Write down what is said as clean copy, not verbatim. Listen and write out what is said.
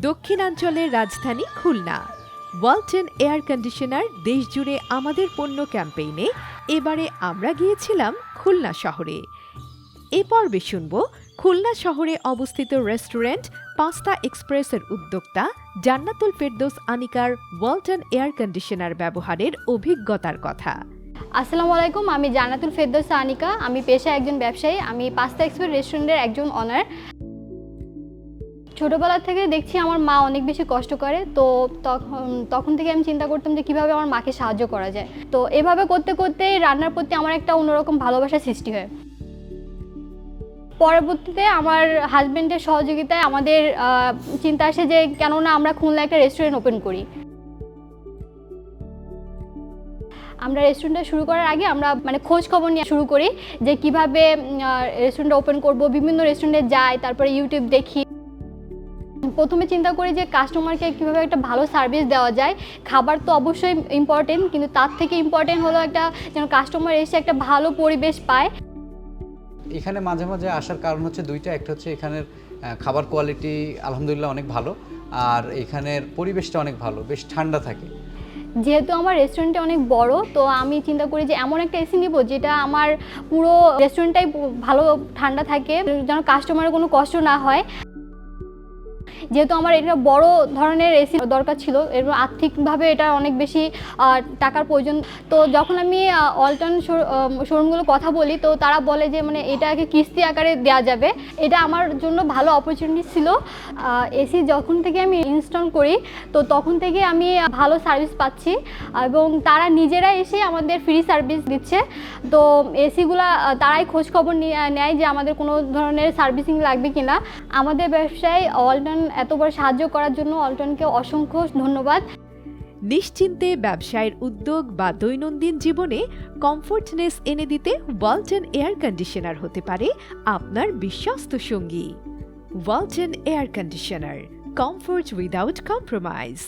দক্ষিণাঞ্চলের রাজধানী Khulna. Walton air conditioner দেশজুড়ে আমাদের পণ্য ক্যাম্পেইনে এবারে আমরা গিয়েছিলাম খুলনা শহরে। এ পর্বে শুনব খুলনা শহরে অবস্থিত রেস্টুরেন্ট পাস্তা এক্সপ্রেসের উদ্যোক্তা জান্নাতুল ফেরদৌস আনিকার ওয়ালটন এয়ার কন্ডিশনার ব্যবহারের অভিজ্ঞতার কথা। আসসালামু আলাইকুম, আমি জান্নাতুল ফেরদৌস আনিকা। আমি পেশায় একজন ব্যবসায়ী। আমি পাস্তা এক্সপ্রেস রেস্টুরেন্টের একজন অনার। ছোটবেলা থেকে দেখছি আমার মা অনেক বেশি কষ্ট করে, তো তখন থেকে আমি চিন্তা করতাম যে কীভাবে আমার মাকে সাহায্য করা যায়। তো এভাবে করতে করতেই রান্নার প্রতি আমার একটা অন্যরকম ভালোবাসা সৃষ্টি হয়। পরবর্তীতে আমার হাজব্যান্ডের সহযোগিতায় আমাদের চিন্তা আসে যে কেননা আমরা খুলনা একটা রেস্টুরেন্ট ওপেন করি। আমরা রেস্টুরেন্টটা শুরু করার আগে আমরা খোঁজ খবর নিয়ে শুরু করি যে কিভাবে রেস্টুরেন্টটা ওপেন করব। বিভিন্ন রেস্টুরেন্টে যাই, তারপরে ইউটিউব দেখি। প্রথমে চিন্তা করি যে কাস্টমারকে কীভাবে একটা ভালো সার্ভিস দেওয়া যায়। খাবার তো অবশ্যই ইম্পর্টেন্ট, কিন্তু তার থেকে ইম্পর্টেন্ট হলো একটা যেন কাস্টমার এসে একটা ভালো পরিবেশ পায়। এখানে মাঝে মাঝে আসার কারণ হচ্ছে দুইটা। একটা হচ্ছে এখানের খাবার কোয়ালিটি আলহামদুলিল্লাহ অনেক ভালো, আর এখানের পরিবেশটা অনেক ভালো, বেশ ঠান্ডা থাকে। যেহেতু আমার রেস্টুরেন্টটা অনেক বড়, তো আমি চিন্তা করি যে এমন একটা এসি নিব যেটা আমার পুরো রেস্টুরেন্টটাই ভালো ঠান্ডা থাকে, যেন কাস্টমারের কোনো কষ্ট না হয়। যেহেতু আমার এটা বড় ধরনের এসি দরকার ছিল, এবং আর্থিকভাবে এটা অনেক বেশি টাকার প্রয়োজন। তো যখন আমি ওয়ালটন শোরুমগুলো কথা বলি, তো তারা বলে যে এটাকে কিস্তি আকারে দেওয়া যাবে। এটা আমার জন্য ভালো অপরচুনিটি ছিল। এসি যখন থেকে আমি ইনস্টল করি, তো তখন থেকে আমি ভালো সার্ভিস পাচ্ছি, এবং তারা নিজেরা এসে আমাদের ফ্রি সার্ভিস দিচ্ছে। তো এসিগুলা তারাই খোঁজ খবর নেয় যে আমাদের কোনো ধরনের সার্ভিসিং লাগবে কিনা। আমাদের ব্যবসায় ওয়ালটন এতবার সাহায্য করার জন্য ওয়ালটনকে অসংখ্য ধন্যবাদ। নিশ্চিন্তে ব্যবসায়ের উদ্যোগ বা দৈনন্দিন জীবনে কমফোর্টনেস এনে দিতে ওয়ালটন এয়ার কন্ডিশনার হতে পারে আপনার বিশ্বস্ত সঙ্গী। Walton air conditioner, comfort without compromise.